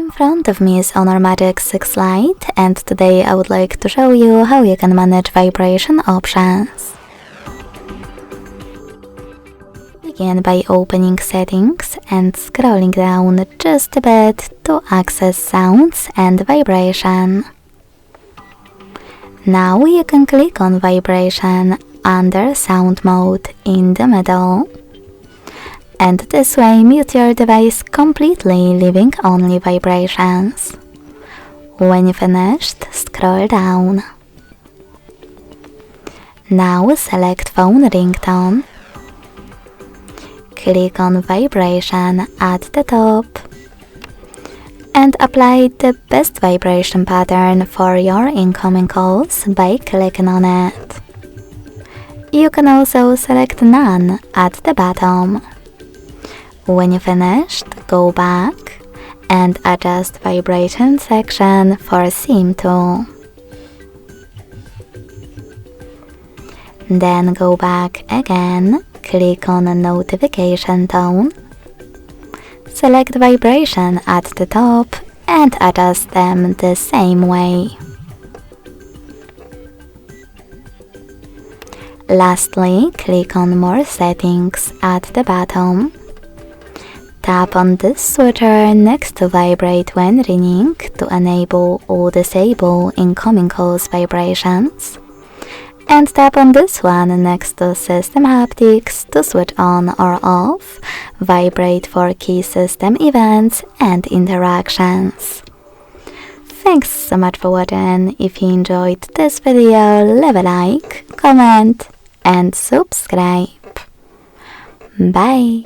In front of me is Honor Magic 6 Lite, and today I would like to show you how you can manage vibration options. Begin by opening settings and scrolling down just a bit to access sounds and vibration. Now you can click on vibration under sound mode in the middle. And this way mute your device completely, leaving only vibrations. When you finished, scroll down. Now select phone ringtone. Click on vibration at the top and apply the best vibration pattern for your incoming calls by clicking on it. You can also select none at the bottom. When you finished, go back and adjust vibration section for Theme tool. Then go back again, click on a notification tone, select vibration at the top and adjust them the same way. Lastly, click on More settings at the bottom. Tap on this switcher next to Vibrate when ringing to enable or disable incoming calls vibrations. And tap on this one next to System Haptics to switch on or off, Vibrate for key system events and interactions. Thanks so much for watching. If you enjoyed this video, leave a like, comment and subscribe. Bye!